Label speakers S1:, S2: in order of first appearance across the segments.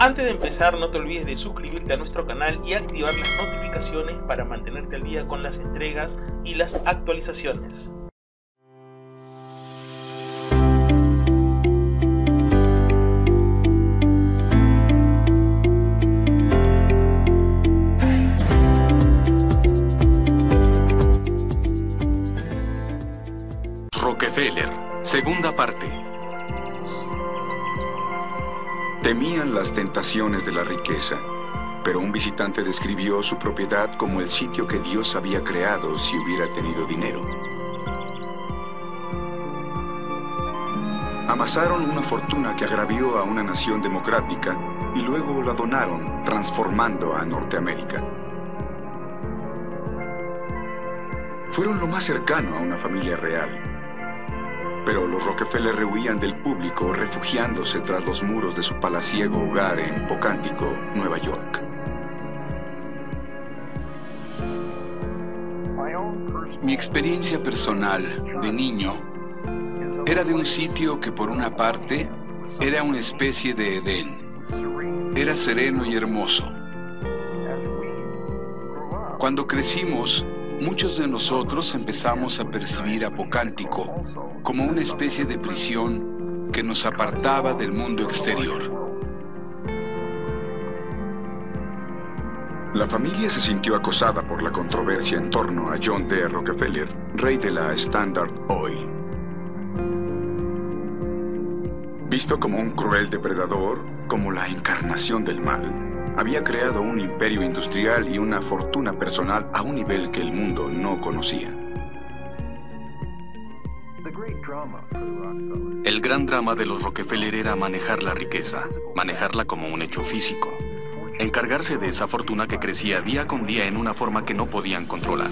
S1: Antes de empezar, no te olvides de suscribirte a nuestro canal y activar las notificaciones para mantenerte al día con las entregas y las actualizaciones.
S2: Rockefeller, segunda parte.
S3: Temían las tentaciones de la riqueza, pero un visitante describió su propiedad como el sitio que Dios había creado si hubiera tenido dinero. Amasaron una fortuna que agravió a una nación democrática y luego la donaron, transformando a Norteamérica. Fueron lo más cercano a una familia real. Pero los Rockefeller rehuían del público, refugiándose tras los muros de su palaciego hogar en Pocántico, Nueva York.
S2: Mi experiencia personal de niño era de un sitio que por una parte era una especie de Edén. Era sereno y hermoso. Cuando crecimos, muchos de nosotros empezamos a percibir a Pocántico como una especie de prisión que nos apartaba del mundo exterior.
S3: La familia se sintió acosada por la controversia en torno a John D. Rockefeller, rey de la Standard Oil. Visto como un cruel depredador, como la encarnación del mal, había creado un imperio industrial y una fortuna personal a un nivel que el mundo no conocía.
S2: El gran drama de los Rockefeller era manejar la riqueza, manejarla como un hecho físico, encargarse de esa fortuna que crecía día con día en una forma que no podían controlar.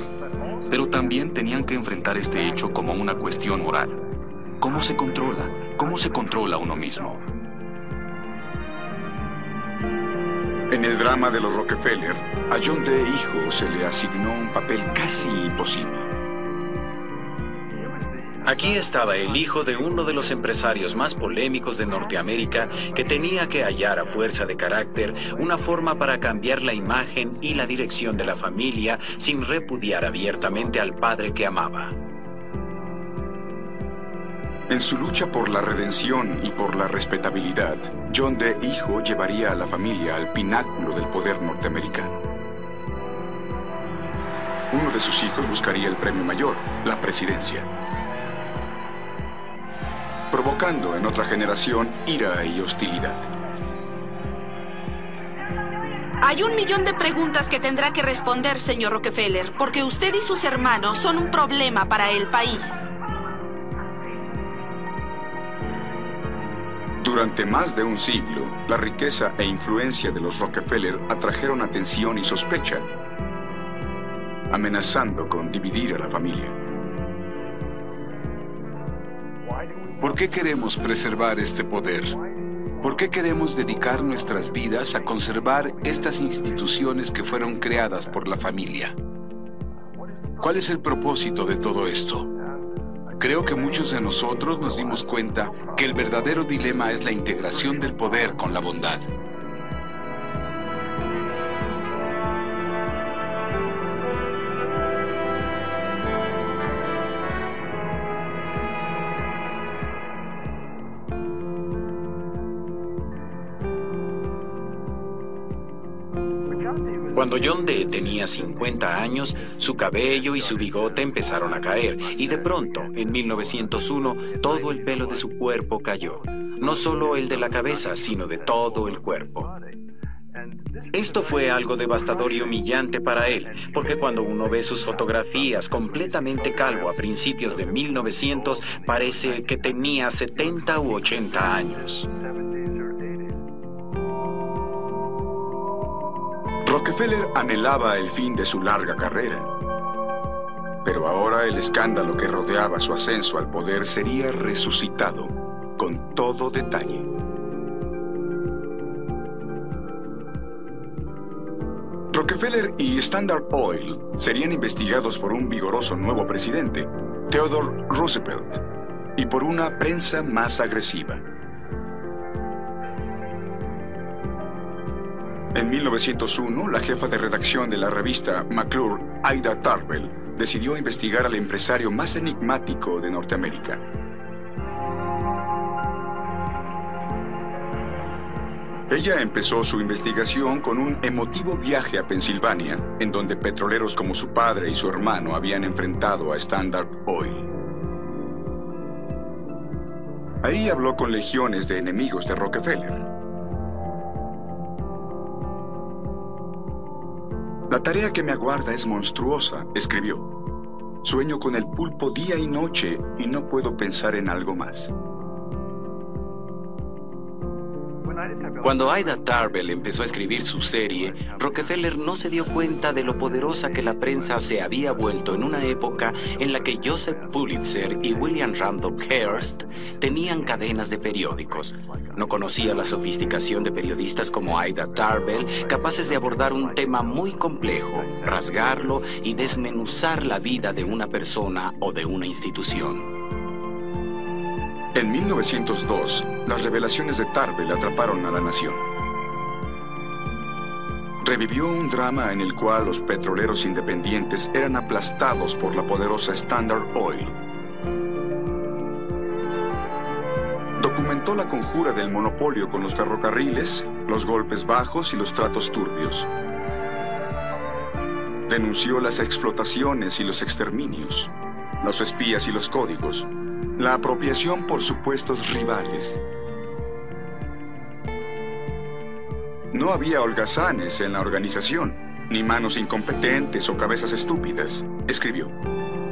S2: Pero también tenían que enfrentar este hecho como una cuestión moral. ¿Cómo se controla? ¿Cómo se controla uno mismo?
S3: En el drama de los Rockefeller, a John D. hijo se le asignó un papel casi imposible.
S4: Aquí estaba el hijo de uno de los empresarios más polémicos de Norteamérica que tenía que hallar a fuerza de carácter una forma para cambiar la imagen y la dirección de la familia sin repudiar abiertamente al padre que amaba.
S3: En su lucha por la redención y por la respetabilidad, John D. hijo llevaría a la familia al pináculo del poder norteamericano. Uno de sus hijos buscaría el premio mayor, la presidencia, provocando en otra generación ira y hostilidad.
S5: Hay 1.000.000 de preguntas que tendrá que responder, señor Rockefeller, porque usted y sus hermanos son un problema para el país.
S3: Durante más de un siglo, la riqueza e influencia de los Rockefeller atrajeron atención y sospecha, amenazando con dividir a la familia.
S2: ¿Por qué queremos preservar este poder? ¿Por qué queremos dedicar nuestras vidas a conservar estas instituciones que fueron creadas por la familia? ¿Cuál es el propósito de todo esto? Creo que muchos de nosotros nos dimos cuenta que el verdadero dilema es la integración del poder con la bondad.
S4: Cuando John D. tenía 50 años, su cabello y su bigote empezaron a caer, y de pronto, en 1901, todo el pelo de su cuerpo cayó. No solo el de la cabeza, sino de todo el cuerpo. Esto fue algo devastador y humillante para él, porque cuando uno ve sus fotografías completamente calvo a principios de 1900, parece que tenía 70 u 80 años.
S3: Rockefeller anhelaba el fin de su larga carrera, pero ahora el escándalo que rodeaba su ascenso al poder sería resucitado con todo detalle. Rockefeller y Standard Oil serían investigados por un vigoroso nuevo presidente, Theodore Roosevelt, y por una prensa más agresiva. En 1901, la jefa de redacción de la revista McClure, Ida Tarbell, decidió investigar al empresario más enigmático de Norteamérica. Ella empezó su investigación con un emotivo viaje a Pensilvania, en donde petroleros como su padre y su hermano habían enfrentado a Standard Oil. Ahí habló con legiones de enemigos de Rockefeller. La tarea que me aguarda es monstruosa, escribió. Sueño con el pulpo día y noche y no puedo pensar en algo más.
S4: Cuando Ida Tarbell empezó a escribir su serie, Rockefeller no se dio cuenta de lo poderosa que la prensa se había vuelto en una época en la que Joseph Pulitzer y William Randolph Hearst tenían cadenas de periódicos. No conocía la sofisticación de periodistas como Ida Tarbell, capaces de abordar un tema muy complejo, rasgarlo y desmenuzar la vida de una persona o de una institución.
S3: En 1902, las revelaciones de Tarbell atraparon a la nación. Revivió un drama en el cual los petroleros independientes eran aplastados por la poderosa Standard Oil. Documentó la conjura del monopolio con los ferrocarriles, los golpes bajos y los tratos turbios. Denunció las explotaciones y los exterminios, los espías y los códigos, la apropiación por supuestos rivales. No había holgazanes en la organización, ni manos incompetentes o cabezas estúpidas, escribió,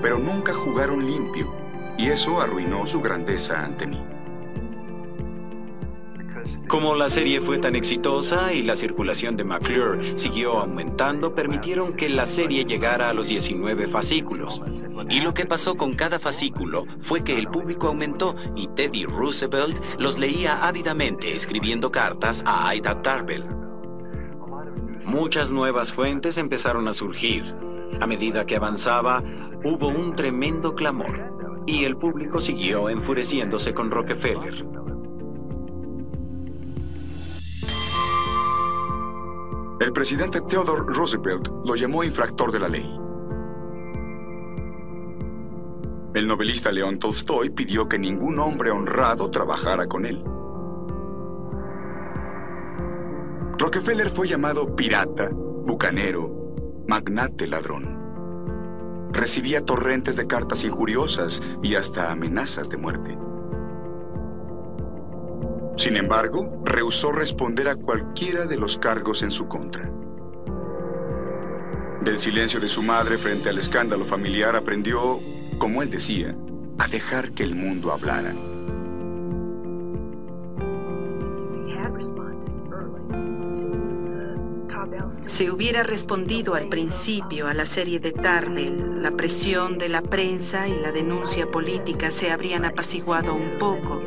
S3: pero nunca jugaron limpio, y eso arruinó su grandeza ante mí.
S4: Como la serie fue tan exitosa y la circulación de McClure siguió aumentando, permitieron que la serie llegara a los 19 fascículos. Y lo que pasó con cada fascículo fue que el público aumentó y Teddy Roosevelt los leía ávidamente, escribiendo cartas a Ida Tarbell. Muchas nuevas fuentes empezaron a surgir. A medida que avanzaba, hubo un tremendo clamor y el público siguió enfureciéndose con Rockefeller.
S3: El presidente Theodore Roosevelt lo llamó infractor de la ley. El novelista León Tolstoy pidió que ningún hombre honrado trabajara con él. Rockefeller fue llamado pirata, bucanero, magnate ladrón. Recibía torrentes de cartas injuriosas y hasta amenazas de muerte. Sin embargo, rehusó responder a cualquiera de los cargos en su contra. Del silencio de su madre frente al escándalo familiar aprendió, como él decía, a dejar que el mundo hablara.
S5: Si hubiera respondido al principio a la serie de Tarbell, la presión de la prensa y la denuncia política se habrían apaciguado un poco.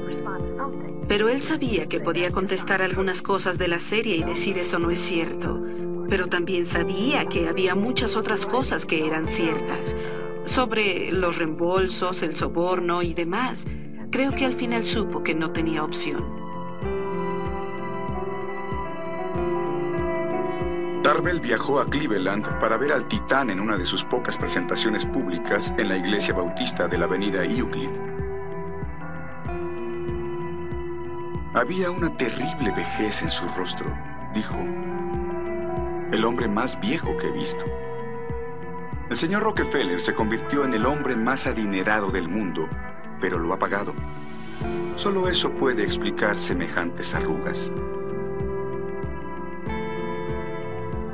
S5: Pero él sabía que podía contestar algunas cosas de la serie y decir eso no es cierto. Pero también sabía que había muchas otras cosas que eran ciertas. Sobre los reembolsos, el soborno y demás. Creo que al final supo que no tenía opción.
S3: Tarbell viajó a Cleveland para ver al Titán en una de sus pocas presentaciones públicas en la iglesia bautista de la avenida Euclid. Había una terrible vejez en su rostro, dijo. El hombre más viejo que he visto. El señor Rockefeller se convirtió en el hombre más adinerado del mundo, pero lo ha pagado. Solo eso puede explicar semejantes arrugas.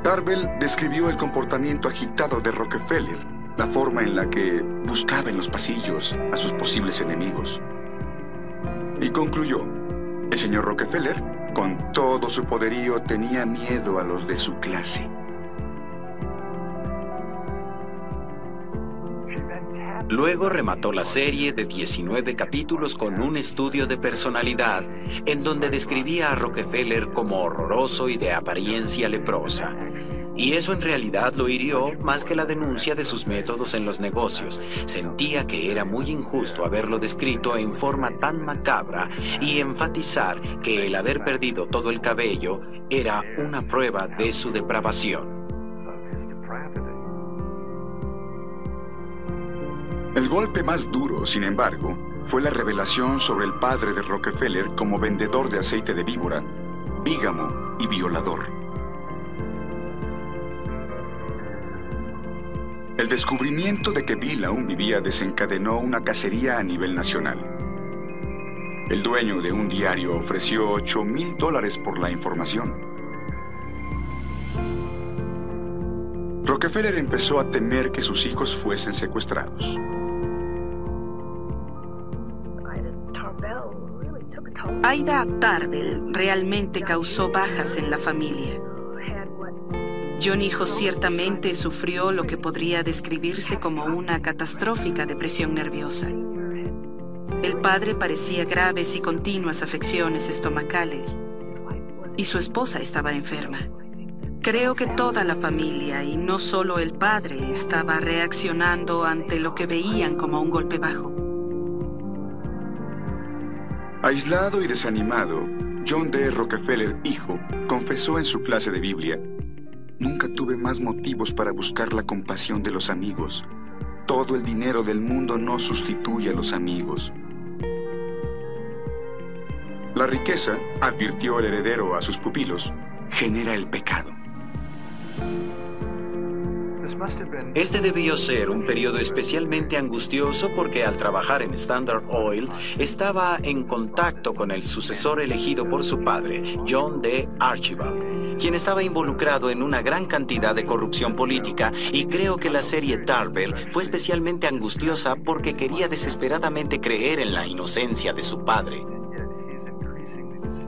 S3: Tarbell describió el comportamiento agitado de Rockefeller, la forma en la que buscaba en los pasillos a sus posibles enemigos. Y concluyó, el señor Rockefeller, con todo su poderío, tenía miedo a los de su clase.
S4: Luego remató la serie de 19 capítulos con un estudio de personalidad, en donde describía a Rockefeller como horroroso y de apariencia leprosa. Y eso en realidad lo hirió más que la denuncia de sus métodos en los negocios. Sentía que era muy injusto haberlo descrito en forma tan macabra y enfatizar que el haber perdido todo el cabello era una prueba de su depravación.
S3: El golpe más duro, sin embargo, fue la revelación sobre el padre de Rockefeller como vendedor de aceite de víbora, bígamo y violador. El descubrimiento de que Bill aún vivía desencadenó una cacería a nivel nacional. El dueño de un diario ofreció $8,000 por la información. Rockefeller empezó a temer que sus hijos fuesen secuestrados.
S5: Ida Tarbell realmente causó bajas en la familia. John hijo ciertamente sufrió lo que podría describirse como una catastrófica depresión nerviosa. El padre padecía graves y continuas afecciones estomacales y su esposa estaba enferma. Creo que toda la familia, y no solo el padre, estaba reaccionando ante lo que veían como un golpe bajo.
S3: Aislado y desanimado, John D. Rockefeller, hijo, confesó en su clase de Biblia: "Nunca tuve más motivos para buscar la compasión de los amigos. Todo el dinero del mundo no sustituye a los amigos". La riqueza, advirtió el heredero a sus pupilos, genera el pecado.
S4: Este debió ser un periodo especialmente angustioso porque al trabajar en Standard Oil estaba en contacto con el sucesor elegido por su padre, John D. Archibald, quien estaba involucrado en una gran cantidad de corrupción política, y creo que la serie Tarbell fue especialmente angustiosa porque quería desesperadamente creer en la inocencia de su padre.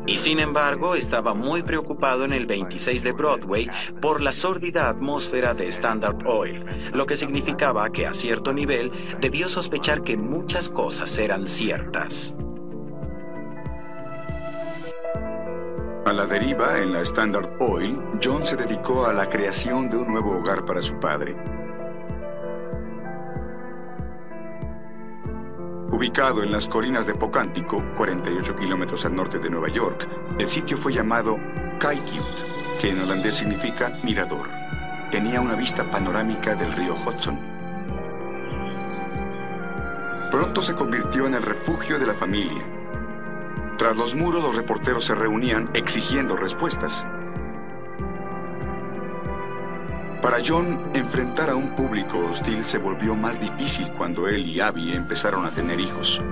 S4: Y sin embargo, estaba muy preocupado en el 26 de Broadway por la sórdida atmósfera de Standard Oil, lo que significaba que a cierto nivel debió sospechar que muchas cosas eran ciertas.
S3: A la deriva en la Standard Oil, John se dedicó a la creación de un nuevo hogar para su padre. Ubicado en las colinas de Pocántico, 48 kilómetros al norte de Nueva York, el sitio fue llamado Kaikiut, que en holandés significa mirador. Tenía una vista panorámica del río Hudson. Pronto se convirtió en el refugio de la familia. Tras los muros, los reporteros se reunían exigiendo respuestas. Para John, enfrentar a un público hostil se volvió más difícil cuando él y Abby empezaron a tener hijos.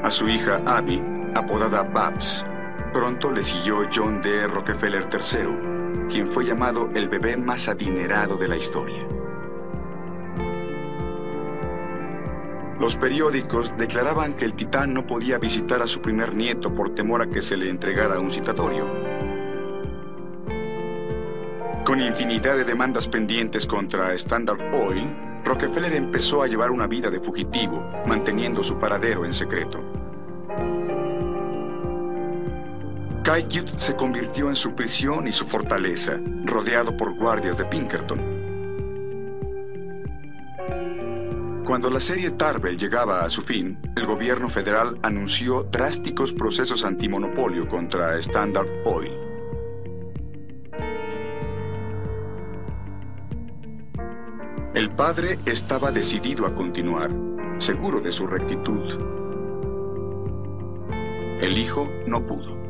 S3: A su hija Abby, apodada Babs, pronto le siguió John D. Rockefeller III, quien fue llamado el bebé más adinerado de la historia. Los periódicos declaraban que el titán no podía visitar a su primer nieto por temor a que se le entregara un citatorio. Con infinidad de demandas pendientes contra Standard Oil, Rockefeller empezó a llevar una vida de fugitivo, manteniendo su paradero en secreto. Kaikiut se convirtió en su prisión y su fortaleza, rodeado por guardias de Pinkerton. Cuando la serie Tarbell llegaba a su fin, el gobierno federal anunció drásticos procesos antimonopolio contra Standard Oil. El padre estaba decidido a continuar, seguro de su rectitud. El hijo no pudo.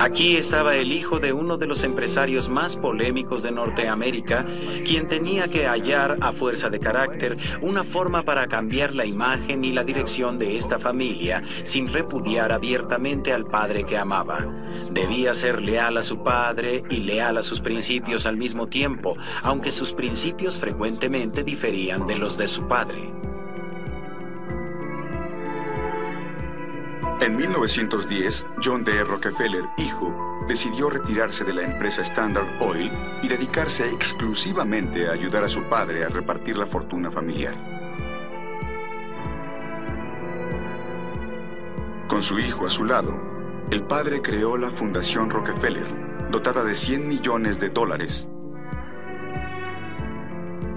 S4: Aquí estaba el hijo de uno de los empresarios más polémicos de Norteamérica, quien tenía que hallar a fuerza de carácter una forma para cambiar la imagen y la dirección de esta familia sin repudiar abiertamente al padre que amaba. Debía ser leal a su padre y leal a sus principios al mismo tiempo, aunque sus principios frecuentemente diferían de los de su padre.
S3: En 1910, John D. Rockefeller, hijo, decidió retirarse de la empresa Standard Oil y dedicarse exclusivamente a ayudar a su padre a repartir la fortuna familiar. Con su hijo a su lado, el padre creó la Fundación Rockefeller, dotada de $100 millones.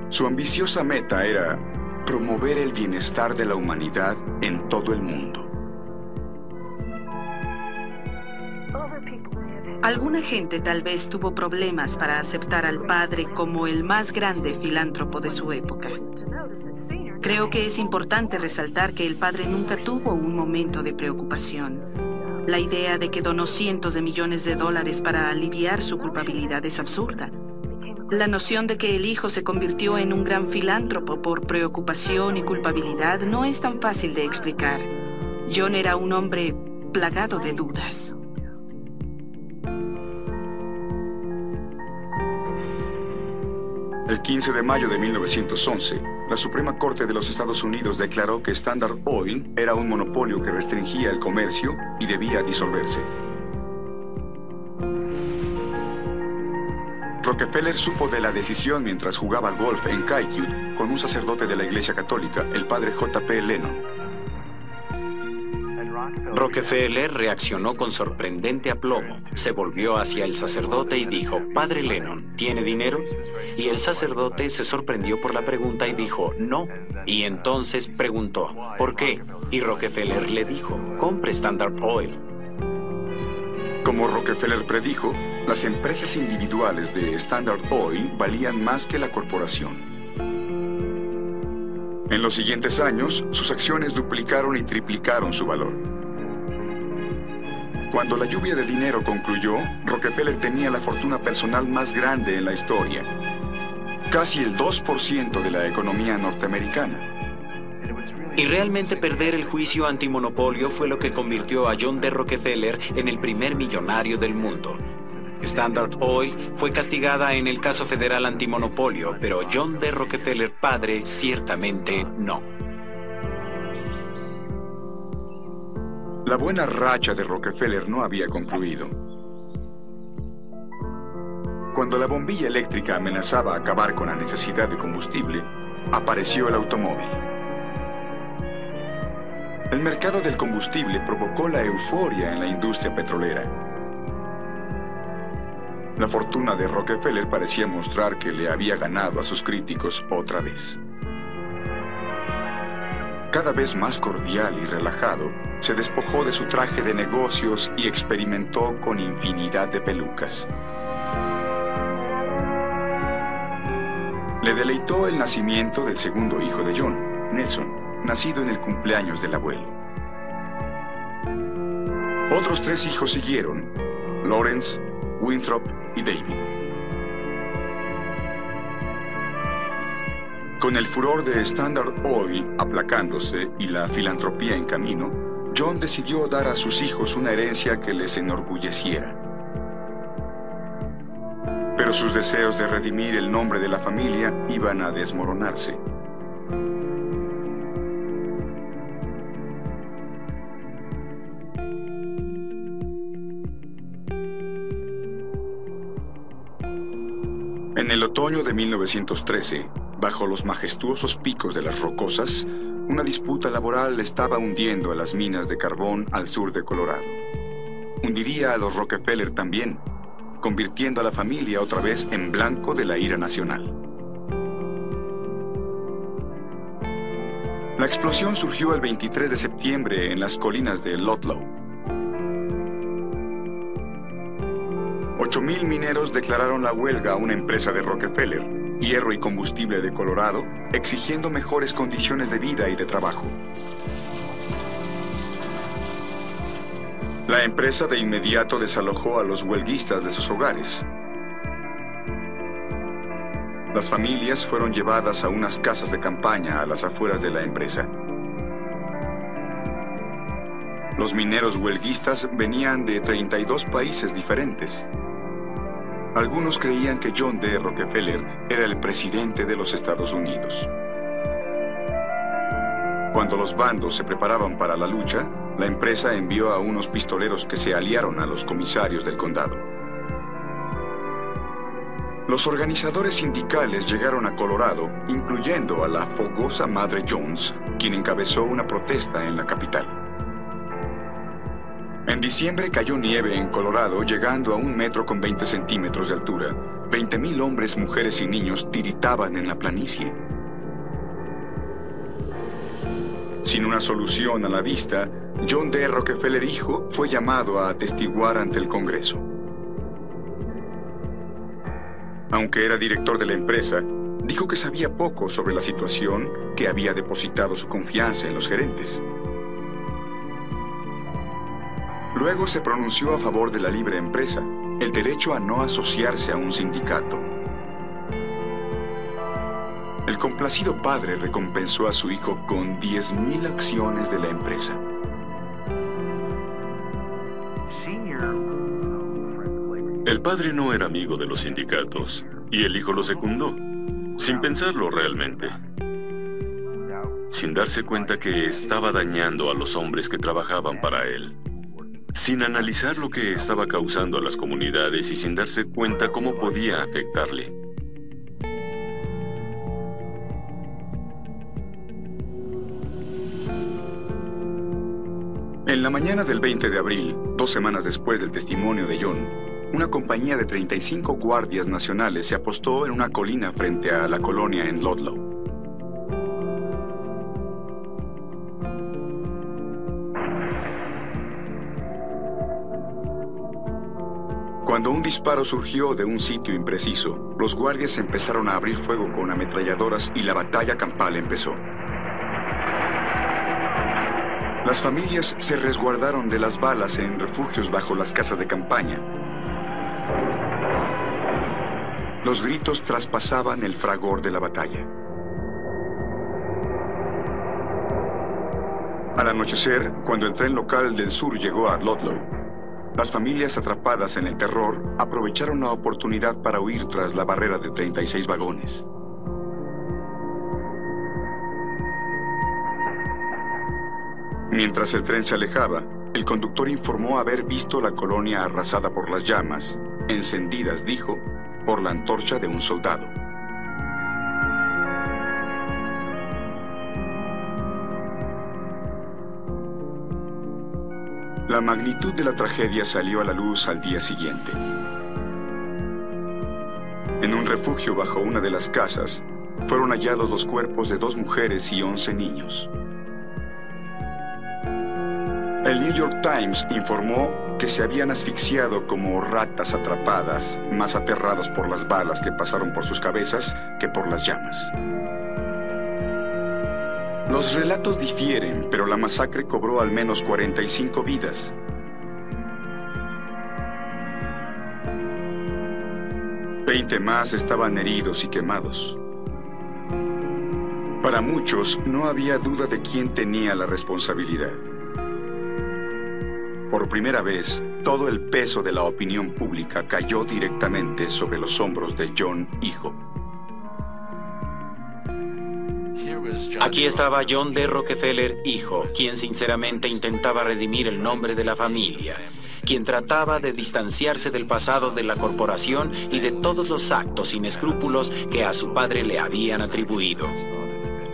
S3: Su ambiciosa meta era promover el bienestar de la humanidad en todo el mundo.
S5: Alguna gente tal vez tuvo problemas para aceptar al padre como el más grande filántropo de su época. Creo que es importante resaltar que el padre nunca tuvo un momento de preocupación. La idea de que donó cientos de millones de dólares para aliviar su culpabilidad es absurda. La noción de que el hijo se convirtió en un gran filántropo por preocupación y culpabilidad no es tan fácil de explicar. John era un hombre plagado de dudas.
S3: El 15 de mayo de 1911, la Suprema Corte de los Estados Unidos declaró que Standard Oil era un monopolio que restringía el comercio y debía disolverse. Rockefeller supo de la decisión mientras jugaba al golf en Cayuga con un sacerdote de la Iglesia Católica, el padre J.P. Lennon.
S4: Rockefeller reaccionó con sorprendente aplomo. Se volvió hacia el sacerdote y dijo: «Padre Lennon, ¿tiene dinero?». Y el sacerdote se sorprendió por la pregunta y dijo: «No». Y entonces preguntó: «¿Por qué?». Y Rockefeller le dijo: «Compre Standard Oil».
S3: Como Rockefeller predijo, las empresas individuales de Standard Oil valían más que la corporación. En los siguientes años, sus acciones duplicaron y triplicaron su valor. Cuando la lluvia de dinero concluyó, Rockefeller tenía la fortuna personal más grande en la historia, casi el 2% de la economía norteamericana.
S4: Y realmente perder el juicio antimonopolio fue lo que convirtió a John D. Rockefeller en el primer millonario del mundo. Standard Oil fue castigada en el caso federal antimonopolio, pero John D. Rockefeller padre ciertamente no.
S3: La buena racha de Rockefeller no había concluido. Cuando la bombilla eléctrica amenazaba acabar con la necesidad de combustible, apareció el automóvil. El mercado del combustible provocó la euforia en la industria petrolera. La fortuna de Rockefeller parecía mostrar que le había ganado a sus críticos otra vez. Cada vez más cordial y relajado, se despojó de su traje de negocios y experimentó con infinidad de pelucas. Le deleitó el nacimiento del segundo hijo de John, Nelson, nacido en el cumpleaños del abuelo. Otros 3 hijos siguieron: Lawrence, Winthrop y David. Con el furor de Standard Oil aplacándose y la filantropía en camino, John decidió dar a sus hijos una herencia que les enorgulleciera. Pero sus deseos de redimir el nombre de la familia iban a desmoronarse. En el otoño de 1913, bajo los majestuosos picos de las Rocosas, una disputa laboral estaba hundiendo a las minas de carbón al sur de Colorado. Hundiría a los Rockefeller también, convirtiendo a la familia otra vez en blanco de la ira nacional. La explosión surgió el 23 de septiembre en las colinas de Ludlow. 8,000 mineros declararon la huelga a una empresa de Rockefeller, Hierro y Combustible de Colorado, exigiendo mejores condiciones de vida y de trabajo. La empresa de inmediato desalojó a los huelguistas de sus hogares. Las familias fueron llevadas a unas casas de campaña a las afueras de la empresa. Los mineros huelguistas venían de 32 países diferentes. Algunos creían que John D. Rockefeller era el presidente de los Estados Unidos. Cuando los bandos se preparaban para la lucha, la empresa envió a unos pistoleros que se aliaron a los comisarios del condado. Los organizadores sindicales llegaron a Colorado, incluyendo a la fogosa Madre Jones, quien encabezó una protesta en la capital. En diciembre cayó nieve en Colorado, llegando a 1 metro con 20 centímetros de altura. 20,000 hombres, mujeres y niños tiritaban en la planicie. Sin una solución a la vista, John D. Rockefeller hijo fue llamado a atestiguar ante el Congreso. Aunque era director de la empresa, dijo que sabía poco sobre la situación, que había depositado su confianza en los gerentes. Luego se pronunció a favor de la libre empresa, el derecho a no asociarse a un sindicato. El complacido padre recompensó a su hijo con 10,000 acciones de la empresa.
S6: El padre no era amigo de los sindicatos y el hijo lo secundó, sin pensarlo realmente, sin darse cuenta que estaba dañando a los hombres que trabajaban para él, sin analizar lo que estaba causando a las comunidades y sin darse cuenta cómo podía afectarle.
S3: En la mañana del 20 de abril, 2 semanas después del testimonio de John, una compañía de 35 guardias nacionales se apostó en una colina frente a la colonia en Ludlow. Cuando un disparo surgió de un sitio impreciso, los guardias empezaron a abrir fuego con ametralladoras y la batalla campal empezó. Las familias se resguardaron de las balas en refugios bajo las casas de campaña. Los gritos traspasaban el fragor de la batalla. Al anochecer, cuando el tren local del sur llegó a Ludlow, las familias atrapadas en el terror aprovecharon la oportunidad para huir tras la barrera de 36 vagones. Mientras el tren se alejaba, el conductor informó haber visto la colonia arrasada por las llamas, encendidas, dijo, por la antorcha de un soldado. La magnitud de la tragedia salió a la luz al día siguiente. En un refugio bajo una de las casas, fueron hallados los cuerpos de 2 mujeres y 11 niños. El New York Times informó que se habían asfixiado como ratas atrapadas, más aterrados por las balas que pasaron por sus cabezas que por las llamas. Los relatos difieren, pero la masacre cobró al menos 45 vidas. Veinte más estaban heridos y quemados. Para muchos, no había duda de quién tenía la responsabilidad. Por primera vez, todo el peso de la opinión pública cayó directamente sobre los hombros de John, hijo.
S4: Aquí estaba John D. Rockefeller, hijo, quien sinceramente intentaba redimir el nombre de la familia, quien trataba de distanciarse del pasado de la corporación y de todos los actos sin escrúpulos que a su padre le habían atribuido.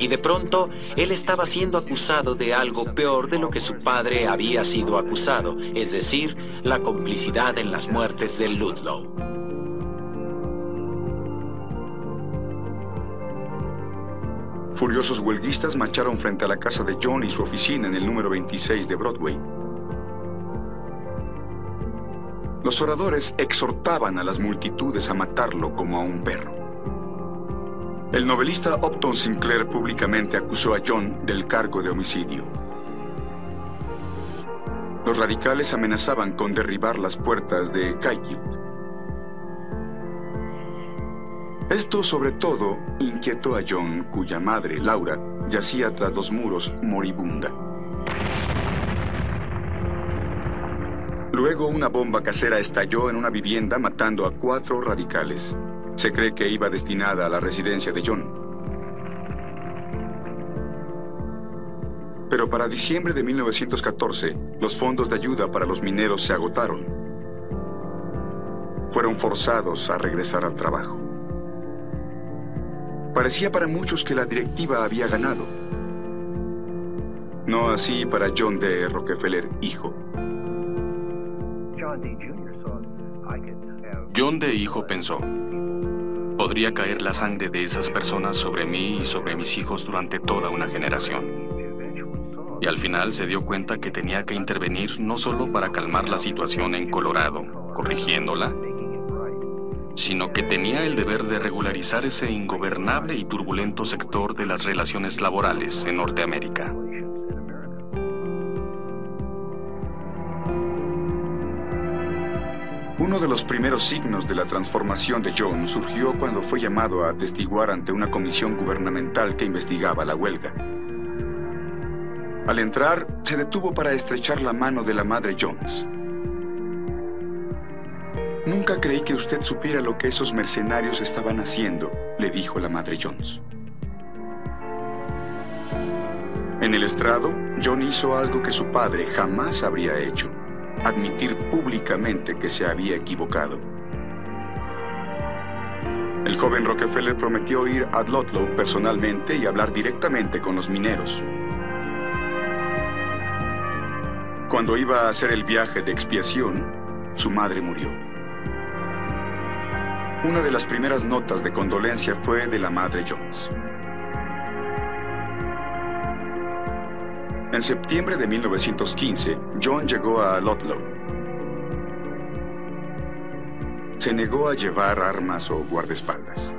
S4: Y de pronto, él estaba siendo acusado de algo peor de lo que su padre había sido acusado, es decir, la complicidad en las muertes de Ludlow.
S3: Furiosos huelguistas marcharon frente a la casa de John y su oficina en el número 26 de Broadway. Los oradores exhortaban a las multitudes a matarlo como a un perro. El novelista Upton Sinclair públicamente acusó a John del cargo de homicidio. Los radicales amenazaban con derribar las puertas de Cayuga. Esto, sobre todo, inquietó a John, cuya madre, Laura, yacía tras los muros moribunda. Luego, una bomba casera estalló en una vivienda matando a 4 radicales. Se cree que iba destinada a la residencia de John. Pero para diciembre de 1914, los fondos de ayuda para los mineros se agotaron. Fueron forzados a regresar al trabajo. Parecía para muchos que la directiva había ganado. No así para John D. Rockefeller, hijo.
S7: John D. hijo pensó, podría caer la sangre de esas personas sobre mí y sobre mis hijos durante toda una generación. Y al final se dio cuenta que tenía que intervenir no solo para calmar la situación en Colorado, corrigiéndola, sino que tenía el deber de regularizar ese ingobernable y turbulento sector de las relaciones laborales en Norteamérica.
S3: Uno de los primeros signos de la transformación de John surgió cuando fue llamado a atestiguar ante una comisión gubernamental que investigaba la huelga. Al entrar, se detuvo para estrechar la mano de la madre Jones. «Nunca creí que usted supiera lo que esos mercenarios estaban haciendo», le dijo la madre Jones. En el estrado, John hizo algo que su padre jamás habría hecho: admitir públicamente que se había equivocado. El joven Rockefeller prometió ir a Ludlow personalmente y hablar directamente con los mineros. Cuando iba a hacer el viaje de expiación, su madre murió. Una de las primeras notas de condolencia fue de la madre Jones. En septiembre de 1915, John llegó a Ludlow. Se negó a llevar armas o guardaespaldas.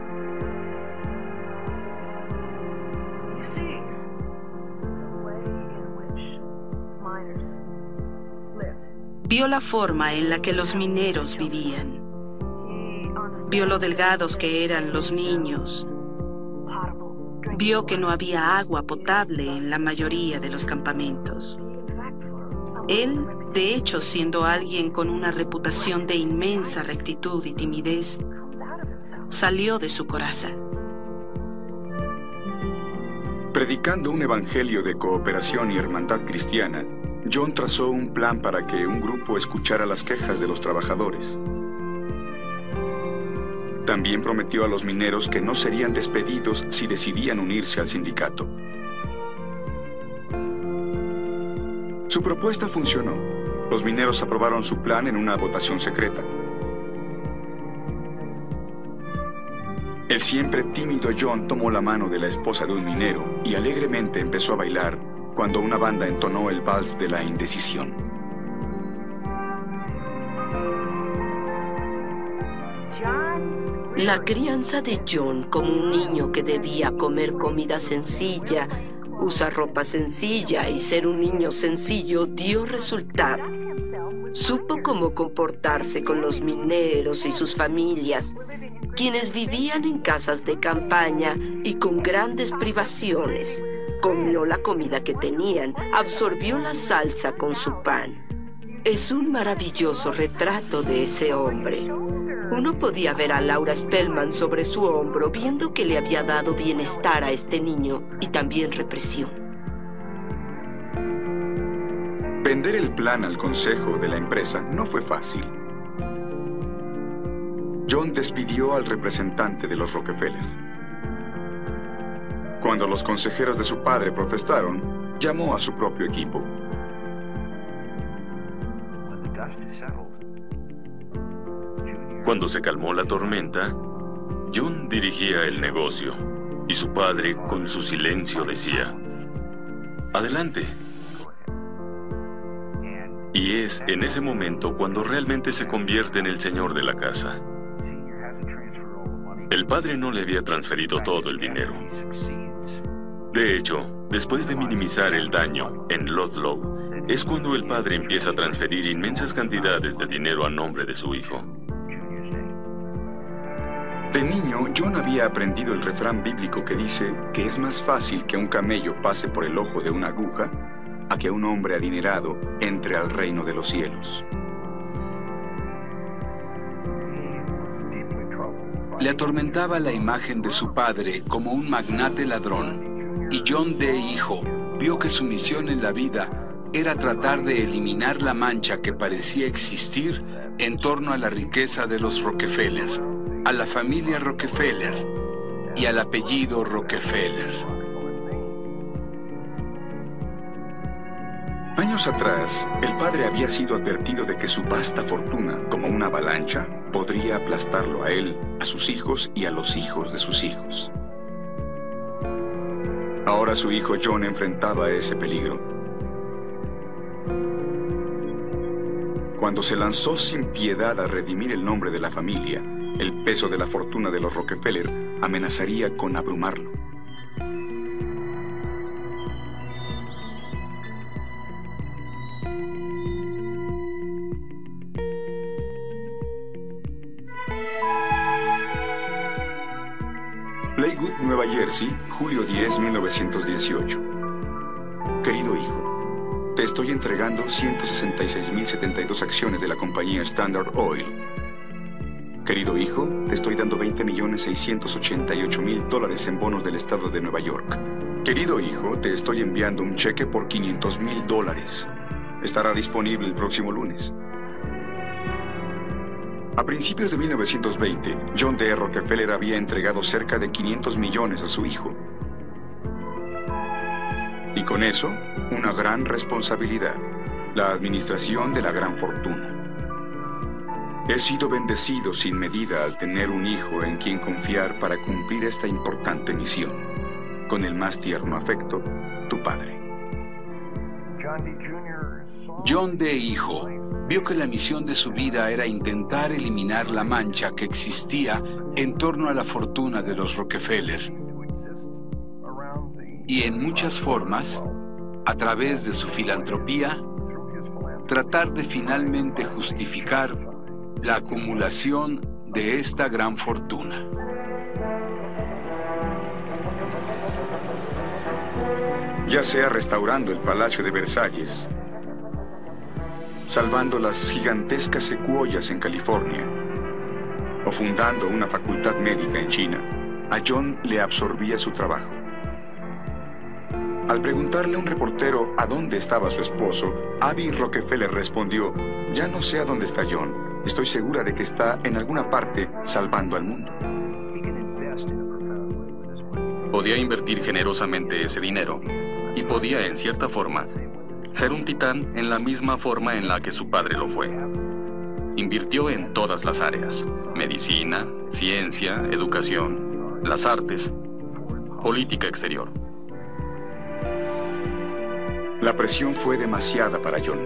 S5: Vio la forma en la que los mineros vivían. Vio lo delgados que eran los niños. Vio que no había agua potable en la mayoría de los campamentos. Él, de hecho, siendo alguien con una reputación de inmensa rectitud y timidez, salió de su coraza.
S3: Predicando un evangelio de cooperación y hermandad cristiana, John trazó un plan para que un grupo escuchara las quejas de los trabajadores. También prometió a los mineros que no serían despedidos si decidían unirse al sindicato. Su propuesta funcionó. Los mineros aprobaron su plan en una votación secreta. El siempre tímido John tomó la mano de la esposa de un minero y alegremente empezó a bailar cuando una banda entonó el vals de la indecisión.
S8: La crianza de John como un niño que debía comer comida sencilla, usar ropa sencilla y ser un niño sencillo dio resultado. Supo cómo comportarse con los mineros y sus familias, quienes vivían en casas de campaña y con grandes privaciones. Comió la comida que tenían, absorbió la salsa con su pan. Es un maravilloso retrato de ese hombre. Uno podía ver a Laura Spellman sobre su hombro, viendo que le había dado bienestar a este niño y también represión.
S3: Vender el plan al consejo de la empresa no fue fácil. John despidió al representante de los Rockefeller. Cuando los consejeros de su padre protestaron, llamó a su propio equipo.
S6: Cuando se calmó la tormenta, John dirigía el negocio y su padre, con su silencio, decía: «Adelante». Y es en ese momento cuando realmente se convierte en el señor de la casa. El padre no le había transferido todo el dinero. De hecho, después de minimizar el daño en Ludlow, es cuando el padre empieza a transferir inmensas cantidades de dinero a nombre de su hijo.
S3: De niño, John había aprendido el refrán bíblico que dice que es más fácil que un camello pase por el ojo de una aguja a que un hombre adinerado entre al reino de los cielos.
S2: Le atormentaba la imagen de su padre como un magnate ladrón, y John D. hijo vio que su misión en la vida era tratar de eliminar la mancha que parecía existir en torno a la riqueza de los Rockefeller, a la familia Rockefeller y al apellido Rockefeller.
S3: Hay Años atrás, el padre había sido advertido de que su vasta fortuna, como una avalancha, podría aplastarlo a él, a sus hijos y a los hijos de sus hijos. Ahora su hijo John enfrentaba ese peligro. Cuando se lanzó sin piedad a redimir el nombre de la familia, el peso de la fortuna de los Rockefeller amenazaría con abrumarlo. Lakewood, Nueva Jersey, julio 10, 1918. Querido hijo, te estoy entregando 166.072 acciones de la compañía Standard Oil. Querido hijo, te estoy dando $20.688.000 en bonos del estado de Nueva York. Querido hijo, te estoy enviando un cheque por $500.000. Estará disponible el próximo lunes. A principios de 1920, John D. Rockefeller había entregado cerca de 500 millones a su hijo. Y con eso, una gran responsabilidad, la administración de la gran fortuna. He sido bendecido sin medida al tener un hijo en quien confiar para cumplir esta importante misión. Con el más tierno afecto, tu padre.
S2: John D. hijo vio que la misión de su vida era intentar eliminar la mancha que existía en torno a la fortuna de los Rockefeller. Y en muchas formas, a través de su filantropía, tratar de finalmente justificar la acumulación de esta gran fortuna.
S3: Ya sea restaurando el Palacio de Versalles, salvando las gigantescas secuoyas en California, o fundando una facultad médica en China, a John le absorbía su trabajo. Al preguntarle a un reportero a dónde estaba su esposo, Abby Rockefeller respondió: ya no sé a dónde está John. Estoy segura de que está en alguna parte salvando al mundo.
S7: Podía invertir generosamente ese dinero y podía, en cierta forma, ser un titán en la misma forma en la que su padre lo fue. Invirtió en todas las áreas: medicina, ciencia, educación, las artes, política exterior.
S3: La presión fue demasiada para John.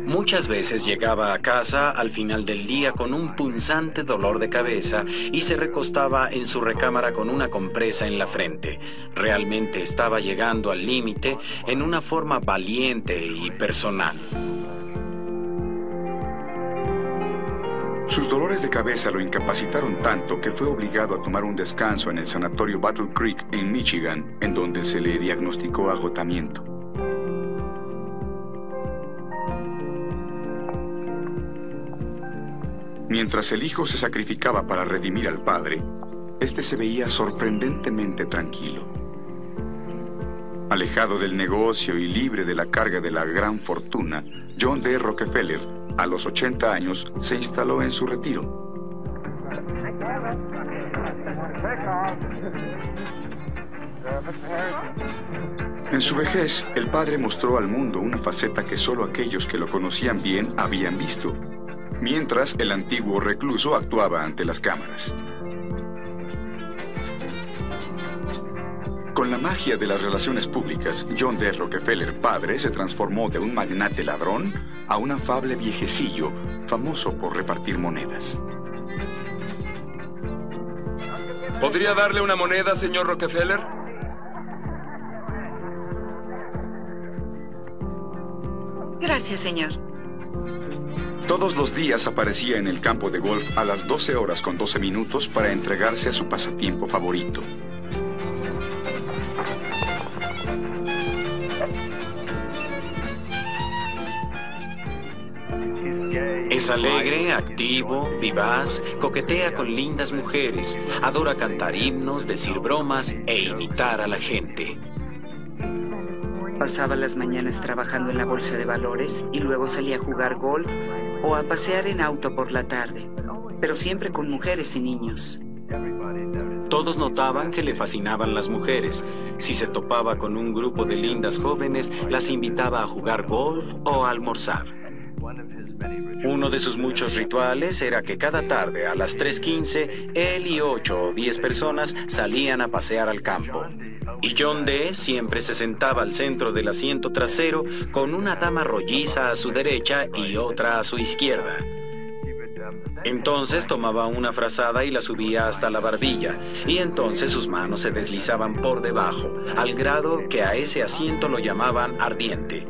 S4: Muchas veces llegaba a casa al final del día con un punzante dolor de cabeza y se recostaba en su recámara con una compresa en la frente. Realmente estaba llegando al límite en una forma valiente y personal.
S3: Sus dolores de cabeza lo incapacitaron tanto que fue obligado a tomar un descanso en el sanatorio Battle Creek en Michigan, en donde se le diagnosticó agotamiento. Mientras el hijo se sacrificaba para redimir al padre, este se veía sorprendentemente tranquilo. Alejado del negocio y libre de la carga de la gran fortuna, John D. Rockefeller, a los 80 años, se instaló en su retiro. En su vejez, el padre mostró al mundo una faceta que solo aquellos que lo conocían bien habían visto, mientras el antiguo recluso actuaba ante las cámaras. Con la magia de las relaciones públicas, John D. Rockefeller padre se transformó de un magnate ladrón a un afable viejecillo famoso por repartir monedas.
S9: ¿Podría darle una moneda, señor Rockefeller?
S5: Gracias, señor.
S3: Todos los días aparecía en el campo de golf a las 12 horas con 12 minutos para entregarse a su pasatiempo favorito.
S4: Es alegre, activo, vivaz, coquetea con lindas mujeres, adora cantar himnos, decir bromas e imitar a la gente.
S10: Pasaba las mañanas trabajando en la bolsa de valores y luego salía a jugar golf o a pasear en auto por la tarde, pero siempre con mujeres y niños.
S4: Todos notaban que le fascinaban las mujeres. Si se topaba con un grupo de lindas jóvenes, las invitaba a jugar golf o a almorzar. Uno de sus muchos rituales era que cada tarde a las 3:15, él y 8 o 10 personas salían a pasear al campo. Y John D. siempre se sentaba al centro del asiento trasero con una dama rolliza a su derecha y otra a su izquierda. Entonces tomaba una frazada y la subía hasta la barbilla, y entonces sus manos se deslizaban por debajo, al grado que a ese asiento lo llamaban ardiente.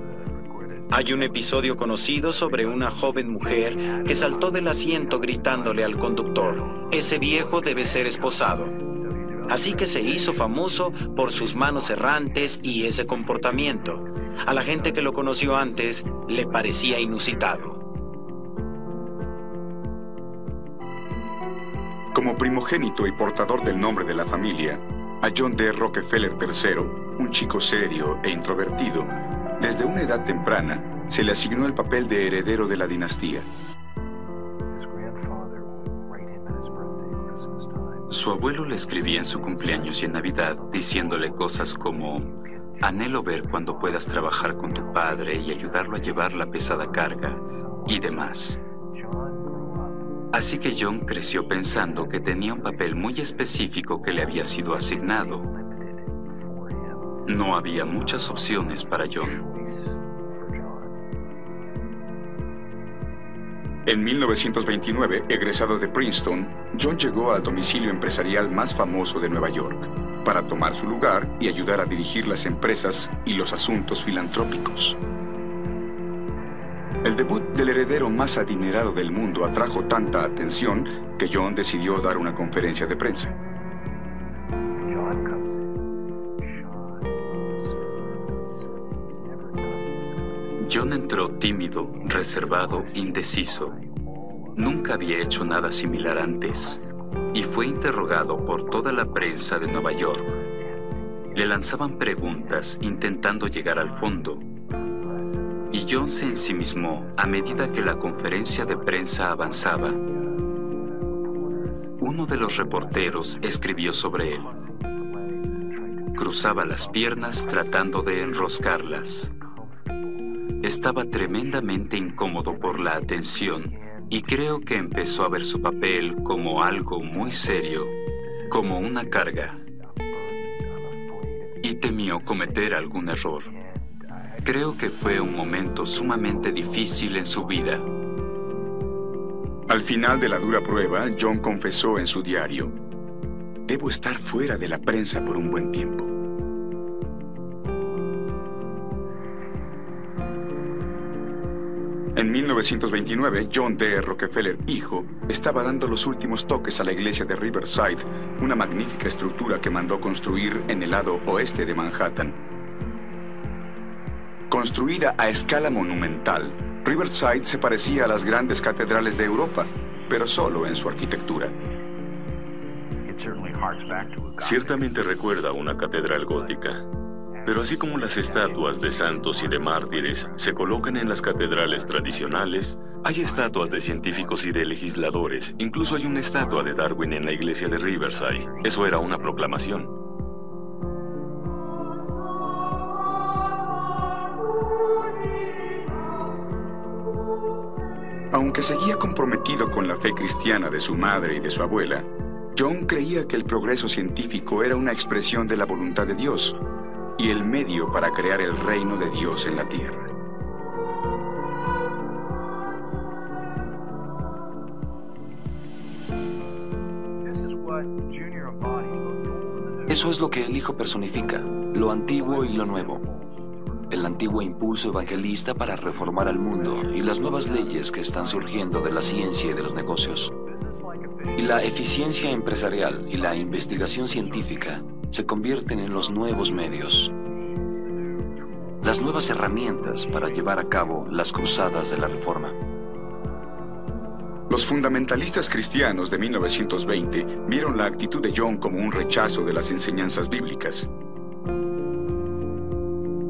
S4: Hay un episodio conocido sobre una joven mujer que saltó del asiento gritándole al conductor: "Ese viejo debe ser esposado". Así que se hizo famoso por sus manos errantes y ese comportamiento. A la gente que lo conoció antes le parecía inusitado.
S3: Como primogénito y portador del nombre de la familia, a John D. Rockefeller III, un chico serio e introvertido, desde una edad temprana se le asignó el papel de heredero de la dinastía.
S11: Su abuelo le escribía en su cumpleaños y en Navidad diciéndole cosas como: "Anhelo ver cuando puedas trabajar con tu padre y ayudarlo a llevar la pesada carga", y demás. Así que John creció pensando que tenía un papel muy específico que le había sido asignado. No había muchas opciones para John.
S3: En 1929, egresado de Princeton, John llegó al domicilio empresarial más famoso de Nueva York para tomar su lugar y ayudar a dirigir las empresas y los asuntos filantrópicos. El debut del heredero más adinerado del mundo atrajo tanta atención que John decidió dar una conferencia de prensa.
S11: John entró tímido, reservado, indeciso. Nunca había hecho nada similar antes y fue interrogado por toda la prensa de Nueva York. Le lanzaban preguntas intentando llegar al fondo. Y John se ensimismó a medida que la conferencia de prensa avanzaba. Uno de los reporteros escribió sobre él. Cruzaba las piernas tratando de enroscarlas. Estaba tremendamente incómodo por la atención y creo que empezó a ver su papel como algo muy serio, como una carga. Y temió cometer algún error. Creo que fue un momento sumamente difícil en su vida.
S3: Al final de la dura prueba, John confesó en su diario: "Debo estar fuera de la prensa por un buen tiempo". En 1929, John D. Rockefeller, hijo, estaba dando los últimos toques a la iglesia de Riverside, una magnífica estructura que mandó construir en el lado oeste de Manhattan. Construida a escala monumental, Riverside se parecía a las grandes catedrales de Europa, pero solo en su arquitectura.
S6: Ciertamente recuerda a una catedral gótica. Pero así como las estatuas de santos y de mártires se colocan en las catedrales tradicionales, hay estatuas de científicos y de legisladores. Incluso hay una estatua de Darwin en la iglesia de Riverside. Eso era una proclamación.
S3: Aunque seguía comprometido con la fe cristiana de su madre y de su abuela, John creía que el progreso científico era una expresión de la voluntad de Dios y el medio para crear el reino de Dios en la tierra.
S12: Eso es lo que el Hijo personifica, lo antiguo y lo nuevo. El antiguo impulso evangelista para reformar al mundo y las nuevas leyes que están surgiendo de la ciencia y de los negocios. Y la eficiencia empresarial y la investigación científica se convierten en los nuevos medios, las nuevas herramientas para llevar a cabo las cruzadas de la reforma.
S3: Los fundamentalistas cristianos de 1920 vieron la actitud de John como un rechazo de las enseñanzas bíblicas.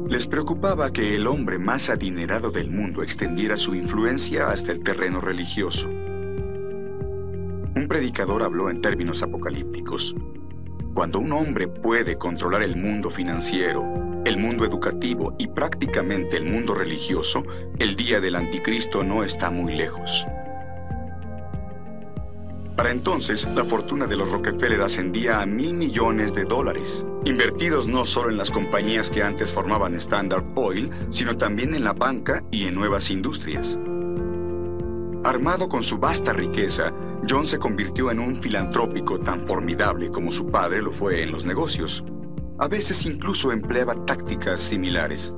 S3: Les preocupaba que el hombre más adinerado del mundo extendiera su influencia hasta el terreno religioso. Un predicador habló en términos apocalípticos. Cuando un hombre puede controlar el mundo financiero, el mundo educativo y prácticamente el mundo religioso, el día del anticristo no está muy lejos. Para entonces, la fortuna de los Rockefeller ascendía a $1.000 millones, invertidos no solo en las compañías que antes formaban Standard Oil, sino también en la banca y en nuevas industrias. Armado con su vasta riqueza, John se convirtió en un filantrópico tan formidable como su padre lo fue en los negocios. A veces incluso empleaba tácticas similares.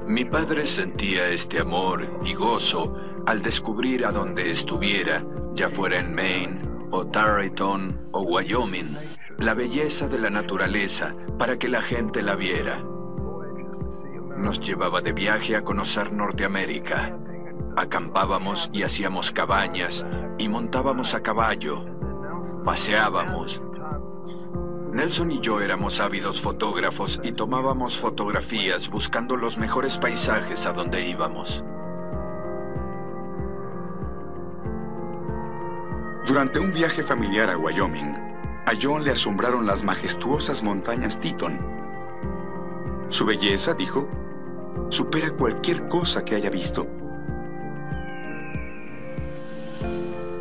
S13: Mi padre sentía este amor y gozo al descubrir a donde estuviera, ya fuera en Maine, o Tarleton, o Wyoming, la belleza de la naturaleza para que la gente la viera. Nos llevaba de viaje a conocer Norteamérica. Acampábamos y hacíamos cabañas y montábamos a caballo. Paseábamos. Nelson y yo éramos ávidos fotógrafos y tomábamos fotografías buscando los mejores paisajes a donde íbamos.
S3: Durante un viaje familiar a Wyoming, a John le asombraron las majestuosas montañas Teton. Su belleza, dijo, supera cualquier cosa que haya visto.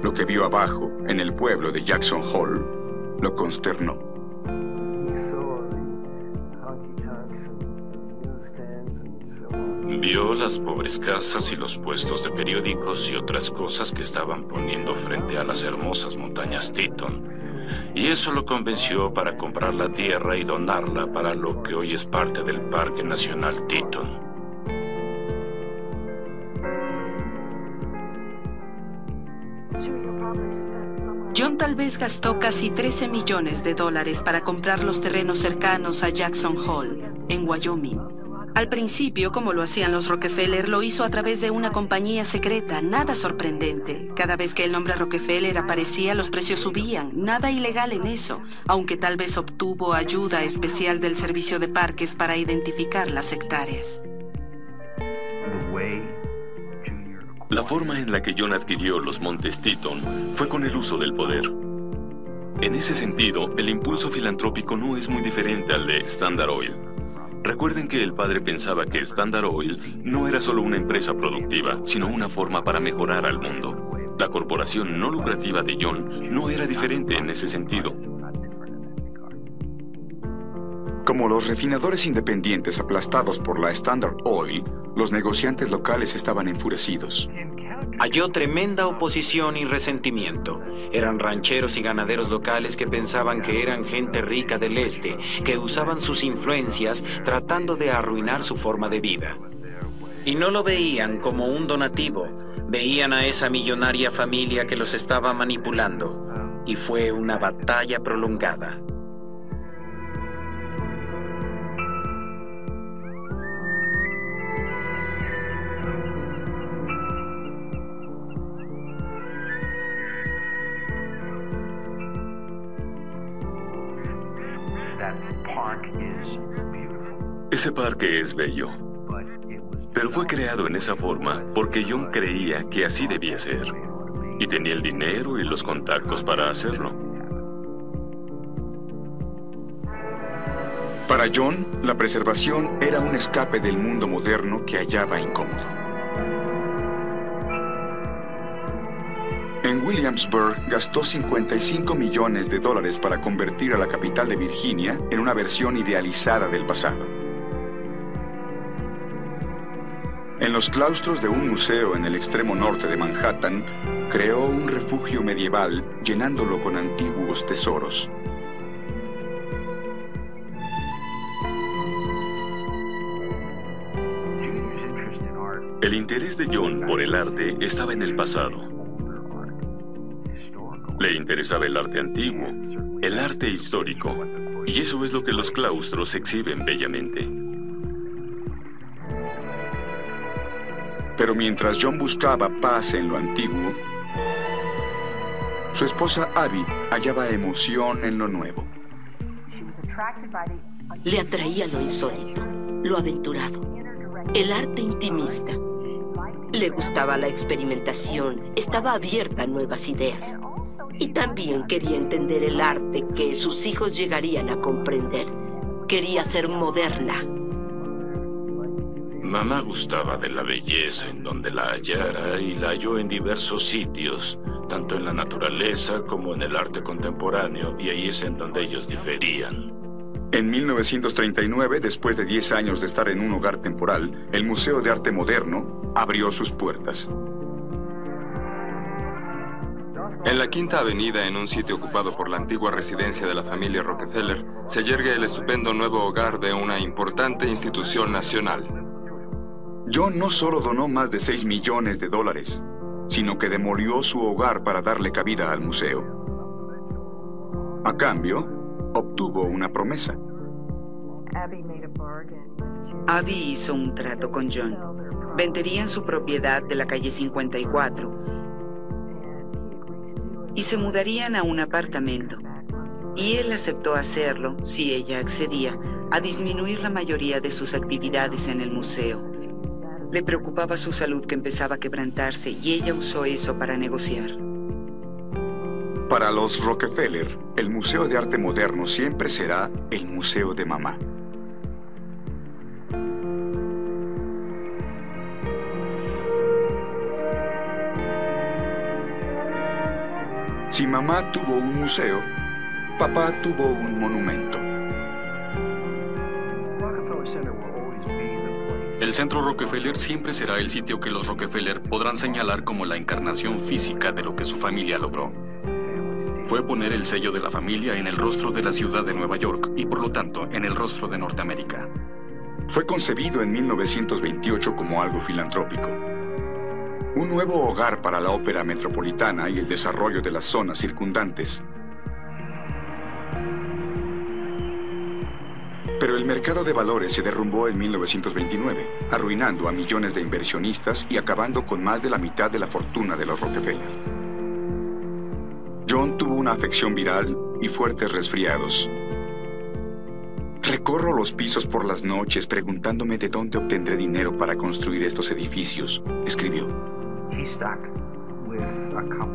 S3: Lo que vio abajo, en el pueblo de Jackson Hole, lo consternó.
S6: Vio las pobres casas y los puestos de periódicos y otras cosas que estaban poniendo frente a las hermosas montañas Teton, y eso lo convenció para comprar la tierra y donarla para lo que hoy es parte del Parque Nacional Teton.
S5: John tal vez gastó casi $13 millones para comprar los terrenos cercanos a Jackson Hole, en Wyoming. Al principio, como lo hacían los Rockefeller, lo hizo a través de una compañía secreta, nada sorprendente. Cada vez que el nombre Rockefeller aparecía, los precios subían, nada ilegal en eso, aunque tal vez obtuvo ayuda especial del Servicio de Parques para identificar las hectáreas.
S6: La forma en la que John adquirió los montes Teton fue con el uso del poder. En ese sentido, el impulso filantrópico no es muy diferente al de Standard Oil. Recuerden que el padre pensaba que Standard Oil no era solo una empresa productiva, sino una forma para mejorar al mundo. La corporación no lucrativa de John no era diferente en ese sentido.
S3: Como los refinadores independientes aplastados por la Standard Oil, los negociantes locales estaban enfurecidos.
S4: Halló tremenda oposición y resentimiento. Eran rancheros y ganaderos locales que pensaban que eran gente rica del este, que usaban sus influencias tratando de arruinar su forma de vida. Y no lo veían como un donativo, veían a esa millonaria familia que los estaba manipulando. Y fue una batalla prolongada.
S6: Ese parque es bello, pero fue creado en esa forma porque John creía que así debía ser, y tenía el dinero y los contactos para hacerlo.
S3: Para John, la preservación era un escape del mundo moderno que hallaba incómodo. En Williamsburg gastó $55 millones para convertir a la capital de Virginia en una versión idealizada del pasado. En los claustros de un museo en el extremo norte de Manhattan, creó un refugio medieval llenándolo con antiguos tesoros.
S6: El interés de John por el arte estaba en el pasado. Le interesaba el arte antiguo, el arte histórico, y eso es lo que los claustros exhiben bellamente.
S3: Pero mientras John buscaba paz en lo antiguo, su esposa Abby hallaba emoción en lo nuevo.
S8: Le atraía lo insólito, lo aventurado. el arte intimista. Le gustaba la experimentación, estaba abierta a nuevas ideas. Y también quería entender el arte que sus hijos llegarían a comprender. Quería ser moderna.
S6: Mamá gustaba de la belleza en donde la hallara y la halló en diversos sitios, tanto en la naturaleza como en el arte contemporáneo, y ahí es en donde ellos diferían.
S3: En 1939, después de 10 años de estar en un hogar temporal, el Museo de Arte Moderno abrió sus puertas.
S9: En la Quinta Avenida, en un sitio ocupado por la antigua residencia de la familia Rockefeller, se yergue el estupendo nuevo hogar de una importante institución nacional.
S3: John no solo donó más de $6 millones, sino que demolió su hogar para darle cabida al museo. A cambio, obtuvo una promesa.
S10: Abby hizo un trato con John. Venderían su propiedad de la calle 54 y se mudarían a un apartamento. Y él aceptó hacerlo, si ella accedía, a disminuir la mayoría de sus actividades en el museo. Le preocupaba su salud, que empezaba a quebrantarse, y ella usó eso para negociar.
S3: Para los Rockefeller, el Museo de Arte Moderno siempre será el museo de mamá. Si mamá tuvo un museo, papá tuvo un monumento.
S7: El Centro Rockefeller siempre será el sitio que los Rockefeller podrán señalar como la encarnación física de lo que su familia logró. Fue poner el sello de la familia en el rostro de la ciudad de Nueva York y, por lo tanto, en el rostro de Norteamérica.
S3: Fue concebido en 1928 como algo filantrópico. Un nuevo hogar para la ópera metropolitana y el desarrollo de las zonas circundantes. Pero el mercado de valores se derrumbó en 1929, arruinando a millones de inversionistas y acabando con más de la mitad de la fortuna de los Rockefeller. John tuvo una afección viral y fuertes resfriados. Recorro los pisos por las noches preguntándome de dónde obtendré dinero para construir estos edificios, escribió.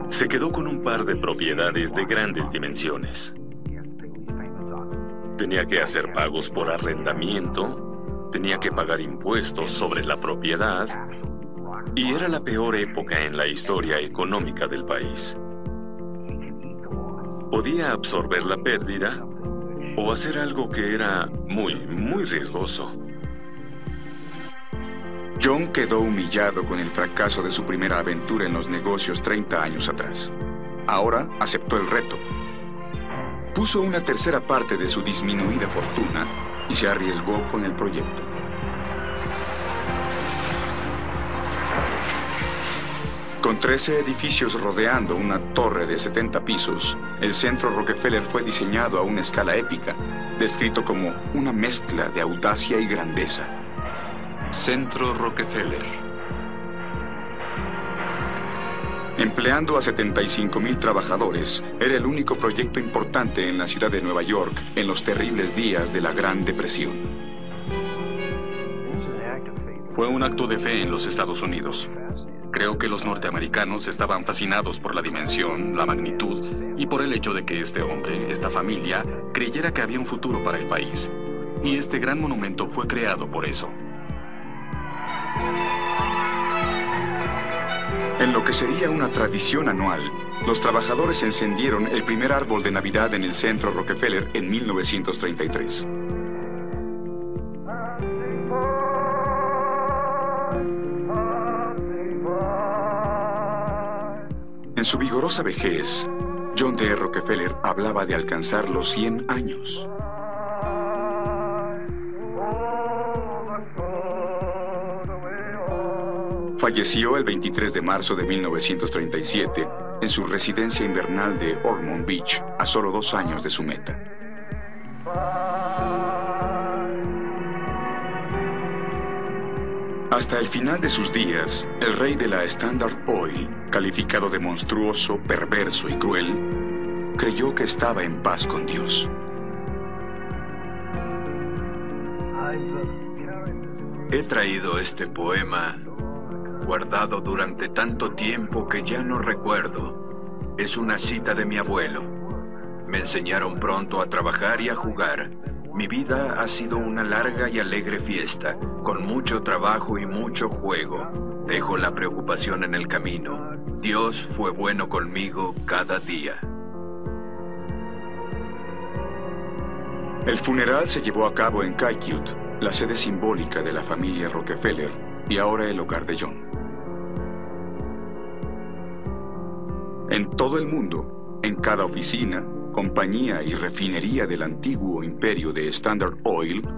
S6: Se quedó con un par de propiedades de grandes dimensiones. Tenía que hacer pagos por arrendamiento, tenía que pagar impuestos sobre la propiedad, y era la peor época en la historia económica del país. Podía absorber la pérdida o hacer algo que era muy riesgoso.
S3: John quedó humillado con el fracaso de su primera aventura en los negocios 30 años atrás. Ahora aceptó el reto. Puso una tercera parte de su disminuida fortuna y se arriesgó con el proyecto. Con 13 edificios rodeando una torre de 70 pisos, el Centro Rockefeller fue diseñado a una escala épica, descrito como una mezcla de audacia y grandeza.
S11: Centro Rockefeller.
S3: Empleando a 75,000 trabajadores, era el único proyecto importante en la ciudad de Nueva York en los terribles días de la Gran Depresión.
S7: Fue un acto de fe en los Estados Unidos. Creo que los norteamericanos estaban fascinados por la dimensión, la magnitud y por el hecho de que este hombre, esta familia, creyera que había un futuro para el país. Y este gran monumento fue creado por eso.
S3: En lo que sería una tradición anual, los trabajadores encendieron el primer árbol de Navidad en el Centro Rockefeller en 1933. En su vigorosa vejez, John D. Rockefeller hablaba de alcanzar los 100 años. Falleció el 23 de marzo de 1937 en su residencia invernal de Ormond Beach, a solo 2 años de su meta. Hasta el final de sus días, el rey de la Standard Oil, calificado de monstruoso, perverso y cruel, creyó que estaba en paz con Dios.
S13: He traído este poema guardado durante tanto tiempo que ya no recuerdo. Es una cita de mi abuelo. Me enseñaron pronto a trabajar y a jugar. Mi vida ha sido una larga y alegre fiesta, con mucho trabajo y mucho juego. Dejo la preocupación en el camino. Dios fue bueno conmigo cada día.
S3: El funeral se llevó a cabo en Kaikiut, la sede simbólica de la familia Rockefeller y ahora el hogar de John. En todo el mundo, en cada oficina, compañía y refinería del antiguo imperio de Standard Oil,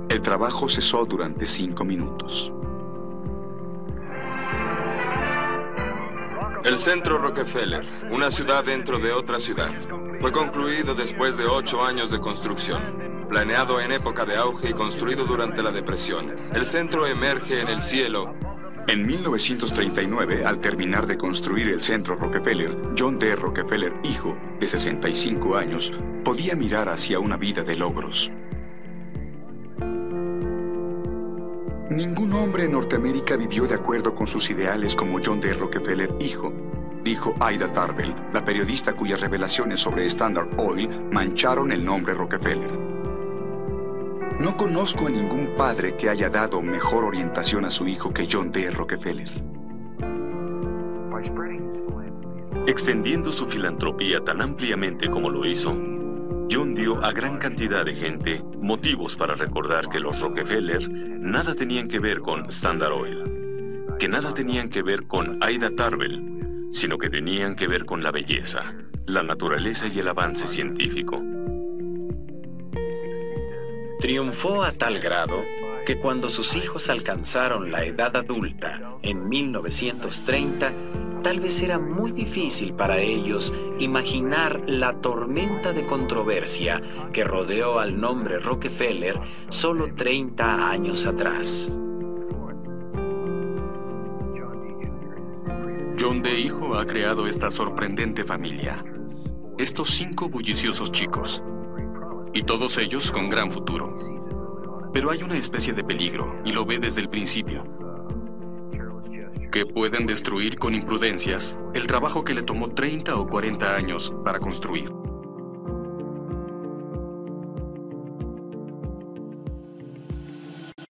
S3: el trabajo cesó durante 5 minutos.
S9: El centro Rockefeller, una ciudad dentro de otra ciudad, fue concluido después de 8 años de construcción. Planeado en época de auge y construido durante la depresión, el centro emerge en el cielo.
S3: En 1939, al terminar de construir el centro Rockefeller, John D. Rockefeller, hijo, de 65 años, podía mirar hacia una vida de logros. Ningún hombre en Norteamérica vivió de acuerdo con sus ideales como John D. Rockefeller, hijo, dijo Ida Tarbell, la periodista cuyas revelaciones sobre Standard Oil mancharon el nombre Rockefeller. No conozco a ningún padre que haya dado mejor orientación a su hijo que John D. Rockefeller.
S6: Extendiendo su filantropía tan ampliamente como lo hizo, John dio a gran cantidad de gente motivos para recordar que los Rockefeller nada tenían que ver con Standard Oil, que nada tenían que ver con Ida Tarbell, sino que tenían que ver con la belleza, la naturaleza y el avance científico.
S4: Triunfó a tal grado que cuando sus hijos alcanzaron la edad adulta en 1930, tal vez era muy difícil para ellos imaginar la tormenta de controversia que rodeó al nombre Rockefeller solo 30 años atrás.
S7: John D. hijo ha creado esta sorprendente familia. Estos 5 bulliciosos chicos. Y todos ellos con gran futuro. Pero hay una especie de peligro, y lo ve desde el principio. Que pueden destruir con imprudencias el trabajo que le tomó 30 o 40 años para construir.